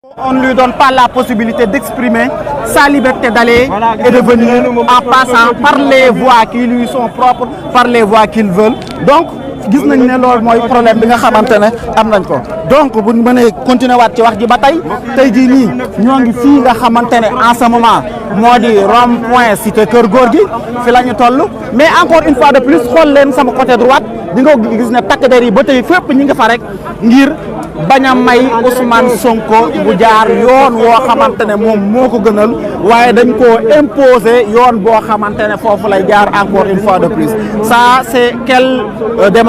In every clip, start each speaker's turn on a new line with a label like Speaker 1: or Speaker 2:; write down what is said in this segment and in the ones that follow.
Speaker 1: On ne lui donne pas la possibilité d'exprimer sa liberté d'aller et de venir en passant par les voies qui lui sont propres, par les voies qu'ils veulent. Donc, gis nañ ne loolu mooy problème bi nga xamante ne am nañ ko donc bu ñu mënee continuer waat ci wax ji ba tey jii nii ñoo ngi fii nga xamante ne en ce moment moo di rond-point cité Kër Gorgui fi la ñu toll mais encore une fois de plus xool leen sama côté droite di nga gis ne takk der yi ba tey fépp ñi nga fa rek ngir bañ a may Ousmane Sonko bu jaar yoon woo xamante ne moom moo ko gënal waaye dañ koo imposer yoon boo xamante ne foofu lay jaar encore une fois de plus ça c'est quelle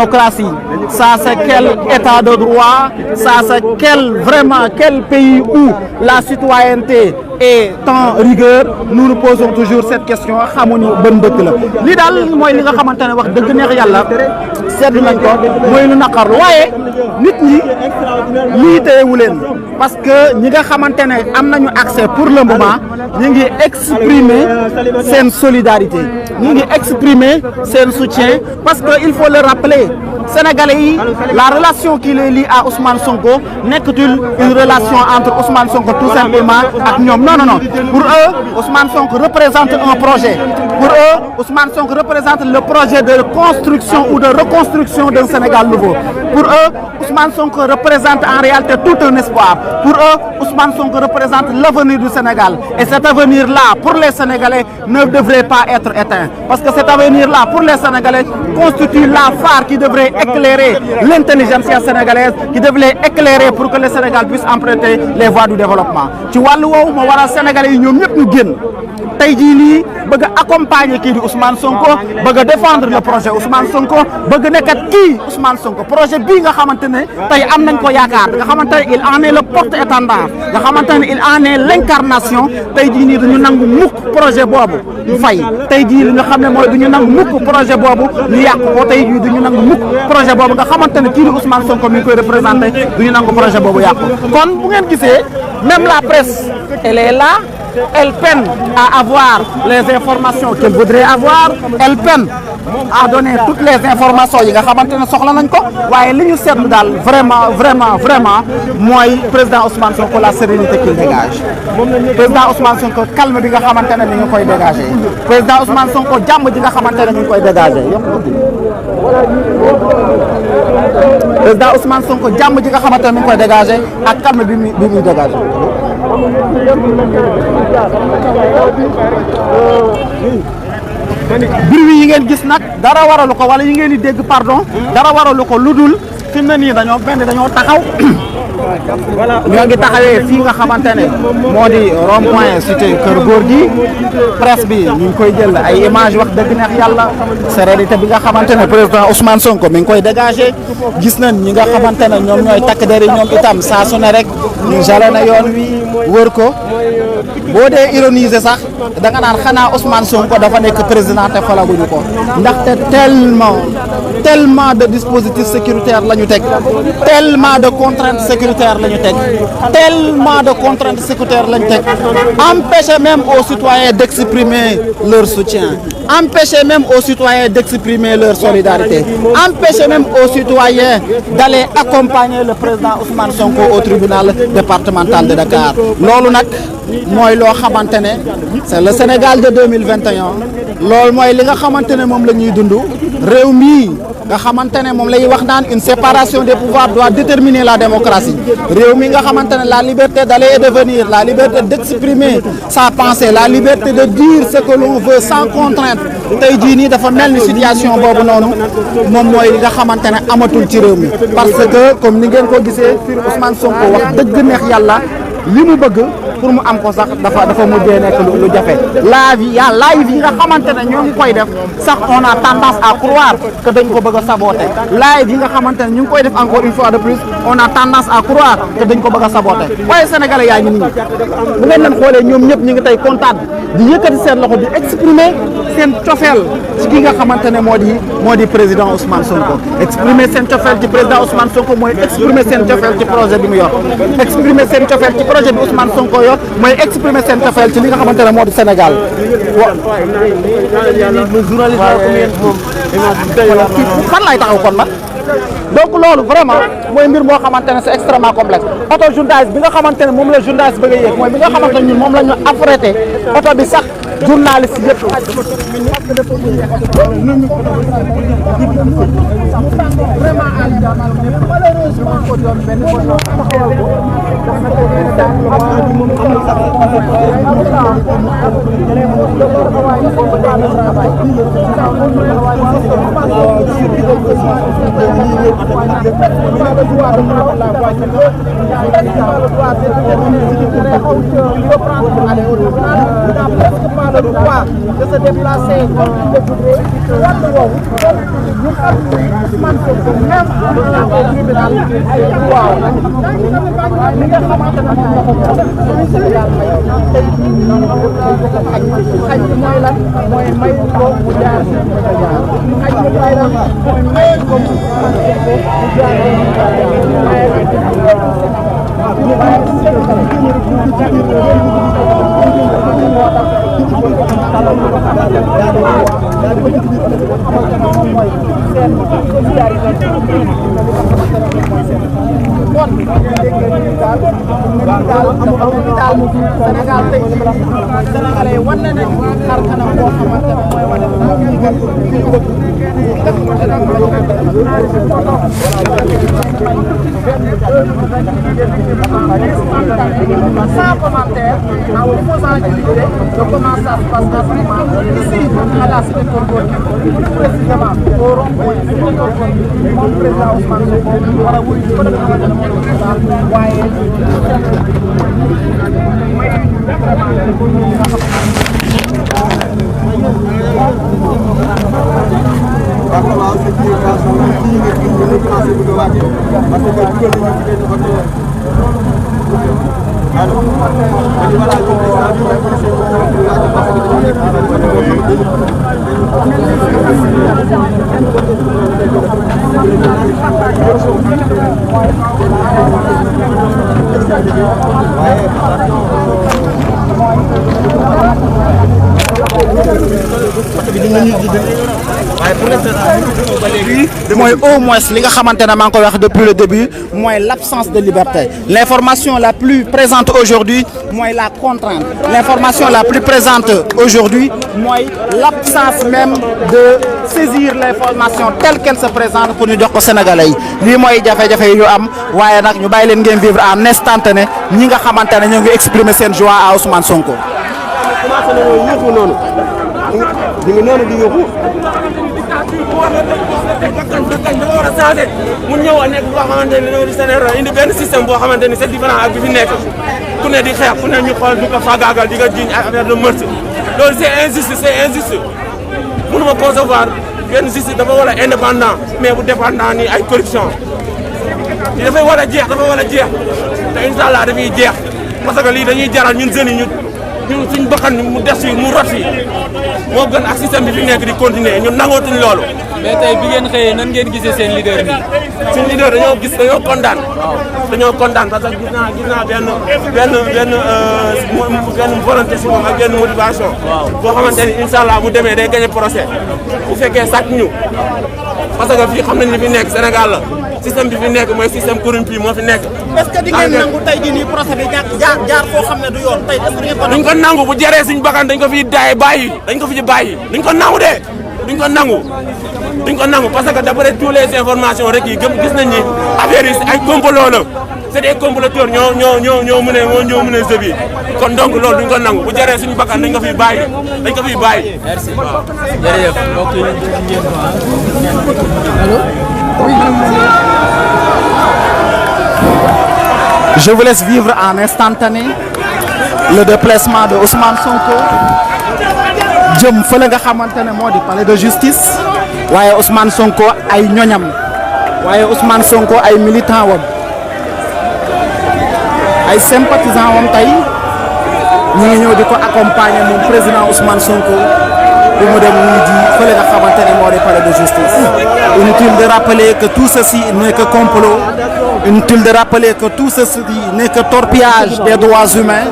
Speaker 1: démocratie, ça c'est quel état de droit, ça c'est quel pays où la citoyenneté est en rigueur. Nous nous posons toujours cette question xamuñu ban dëkk la li daal mooy li nga xamante ne wax dëgg neex yàlla seetlu nañ ko mooy lu naqarlu waaye nit ñi lii téyewu leen parce que ñi nga xamante ne am nañu accès pour le moment ñi ngi exprimer seen solidarité ñi ngi exprimer seen soutien parce que il faut le rappeler Sénégalais yi la relation qui les lie à Ousmane Sonko nekkatul une relation entre Ousmane Sonko tout simplement ak ñoom non pour eux Ousmane Sonko représente un projet pour eux Ousmane Sonko représente le projet de construction ou de reconstruction d'un Sénégal nouveau pour eux Ousmane Sonko représente en réalité tout un espoir pour eux Ousmane Sonko représente l'avenir du Sénégal et cet avenir-là pour les Sénégalais ne devrait pas être éteint parce que cet avenir-là pour les Sénégalais constitue la phare qui devrait éclairer l'intelligentsia sénégalaise qui devrait éclairer pour que le Sénégal puisse emprunter les voies du développement ci wàllu woowu moo waral Sénégalais yi ñoom ñëpp ñu génn tey jii nii bëgg a accompagner kii di Ousmane Sonko bëgg a défendre le projet Ousmane Sonko bëgg nekkat kii Ousmane Sonko projet bii nga xamante ne tey am nañ ko yaakaar nga xamante ne il en est le porte-étendard nga xamante ne il en est l'incarnation tey jii nii duñu nangu mukk projet boobu ñu fay tey jii li nga xam ne mooy duñu nangu mukk projet boobu ñu yàq ko tey jii duñu nangu mukk projet boobu nga xamante ne kii di Ousmane Sonko mi ngi koy représenté duñu nangu projet boobu yàq kon bu ngeen gisee même la presse elle est là. Elle peine à avoir les informations qu'elle voudrait avoir elle peine à donner toutes les informations yi nga xamante ne soxla nañ ko waaye li ñu seetlu daal vraiment mooy président Ousmane Sonko la sérénité qu'il dégage président Ousmane Sonko calme bi nga xamante ne mi ngi koy dégager président Ousmane Sonko jàmm ji nga xamante ne mi ngi koy dégager président Ousmane Sonko jàmm ji nga xamante ne mi ngi koy dégager ak calme bi muy dégager bruit yi ngeen gis nag dara waralu ko wala yi ngeen di dégg pardon dara waralu ko lu dul fi mu ne nii dañoo taxaw ñoo ngi taxawee fii nga xamante ne moo di rond-point cité Kër Gorgui presse bi ñu ngi koy jël ay image wax dëgg neex yàlla sérénité bi nga xamante ne président Ousmane Sonko mi ngi koy dégager gis nañ ñi nga xamante ne ñoom ñooy takk der yi ñoom itam saa su ne rek ñu jalone yoon wi wër ko boo dee ironiser sax da nga naan xanaa Ousmane Sonko dafa nekk président te falaguñu ko ndaxte tellement de dispositifs sécuritaires la ñu teg tellement de contraintes sécuritaires la ñu teg tellement de contraintes sécuritaires la ñu teg empêcher même aux citoyens d'exprimer leur soutien empêcher même aux citoyens d'exprimer leur solidarité empêcher même aux citoyens d'aller accompagner le président Ousmane Sonko au tribunal départemental de Dakar loolu nag mooy loo xamante ne c'est le Sénégal de 2021 loolu mooy li nga xamante ne moom la ñuy dund réew mii nga xamante ne moom lay wax naan une séparation des pouvoirs doit déterminer la démocratie réew mi nga xamante ne la liberté d'aller et de venir la liberté d'exprimer sa pensée la liberté de dire ce que l'on veut sans contrainte tey jii nii dafa mel ni situation boobu noonu moom mooy li nga xamante ne amatul ci réew mi parce que comme ni ngeen ko gisee fii Ousmane Sonko wax dëgg neex yàlla li mu bëgg pour mu am ko sax dafa mujjee nekk lu jafe live yi nga xamante ne ñoo ngi koy def sax on a tendance à croire que dañ ko bëgg a saboter live yi nga xamante ne ñu ngi koy def encore une fois de plus on a tendance à croire que dañ ko bëgg a saboter waaye sénégalais yaa ngi nii bu ngeen leen xoolee ñoom ñëpp ñu ngi tey kontaan di yëkkati seen loxo di exprimer seen cofeel ci ki nga xamante ne moo di président Ousmane Sonko exprimer seen cofeel ci président Ousmane Sonko mooy exprimer seen cofeel ci projet bi mu yor exprimer seen cofeel ci projet bi Ousmane Sonko yor mooy exprimer seen cofeel ci li nga xamante ne moo di Sénégal fan laay taxaw kon man donc loolu vraiment mooy mbir moo xamante ne c'est extrêmement complexe oto journaliste bi nga xamante ne moom la journaliste bëgg a yéeg mooy bi nga xamante ne ñun moom la ñu affrété oto bi sax journaliste yëpp
Speaker 2: le droit de se déplacer comme il le voudrait. Nous avons même au tribunal ay droit li nga xamante ne moom Sénégal tey xañ mooy lan mooy may ko mu jaar xañ mooy lan mooy may ko mu Sénégal tey Sénégalais wan na ne xar kanam boo xamante ne mooy wane sans commentaire en posant l'idée de comment ça se passe ici à la cité Keur Gorgui précisément au rond-point moom président Ousmane Sonko war a wuyu ko def xamante ne mooy waaye
Speaker 1: mooy au moins li nga xamante ne maa ngi koy wax depuis le début mooy l'absence de liberté. L'information la plus présente aujourd'hui mooy la contrainte. L'information la plus présente aujourd'hui mooy l'absence même de saisir l'information telle qu'elle se présente pour ñu jox ko Sénégalais yi lii mooy jafe-jafe yi ñu am waaye nag ñu bàyyi leen ngeen vivre en instantané ñi nga xamante ne ñoo ngi exprimer seen joie à Ousmane Sonko.
Speaker 3: commencé nañoo yëngu noonu di nga noonu di yëngu. dafa war a changé mu ñëw a nekk boo xamante ne dañoo di Sénégal indi benn système boo xamante ni c'est différent ak bi fi nekk ku ne di xeex ku ne ñu xool di ko faagaagal di ko jiiñ ak affaire de meurtre loolu c'est injuste mënuma concevoir benn justice dafa war a indépendant mais bu dépendant ni ay corruption li dafay war a jeex te incha allah dafay jeex parce que lii dañuy jaral ñun jeunes yi ñun suñ bakkan mu des fi mu rot fi moo gën ak système bi fi nekk di continuer ñun nangootuñ loolu.
Speaker 4: mais tey bi ngeen xëyee nan ngeen gisee seen leader bi.
Speaker 3: suñ leader dañoo kontaan. dañoo kontaan parce que gis naa benn volonté si moom ak benn motivation. boo xamante ni incha allah bu demee day gagné procès bu fekkee sàcc ñu parce que fii xam nañ li fi nekk Sénégal la système bi fi nekk mooy système corrompu moo fi nekk.
Speaker 1: est-ce que di ngeen nangu tey jii nii procès bi jaar foo xam ne du yoon tey est-ce que ngeen ko nangu.
Speaker 3: duñ ko nangu bu jëree suñ bakkan dañ ko fi bàyyi duñ ko nangu de duñ ko nangu parce que d'après toutes les informations rek yi gis nañ ni affaire yi ay complot la c'est des comploteurs ñoo mën a jeu bi kon donc loolu duñ ko nangu bu jëree suñu bakkan dañ ko fi bàyyi.
Speaker 4: merci jërëjëf mbokk yi
Speaker 1: Je vous laisse vivre en instantané le déplacement de Ousmane Sonko jëm fële nga xamante ne moo di palais de justice waaye Ousmane Sonko ay ñoñam waaye Ousmane Sonko ay militant wam ay sympathisant wam tey ñu ngi ñëw di ko accompagner moom président Ousmane Sonko bu mu dem ñuy ji fële nga xamante ne moo di palais de justice. Inutile de rappeler que tout ceci n'est que complot. Inutile de rappeler que tout ceci n'est que torpillage des droits humains.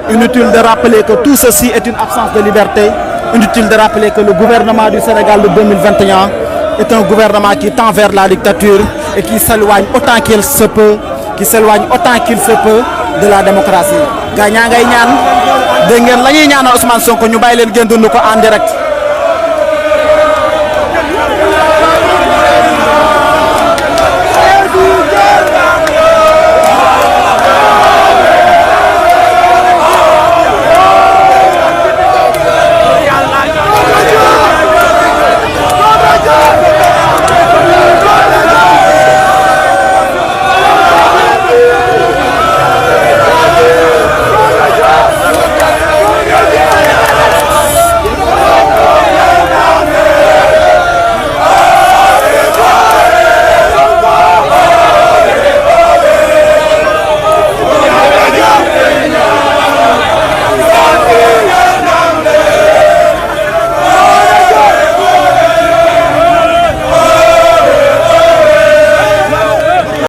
Speaker 1: Inutile de rappeler que tout ceci est une absence de liberté. Inutile de rappeler que le gouvernement du Sénégal de 2021 est un gouvernement qui tend vers la dictature et qui s'éloigne autant qu'il se peut de la démocratie. gaa ñaa ngay ñaan dégg ngeen la ñuy ñaanal Ousmane Sonko ñu bàyyi leen ngeen dund ko en direct.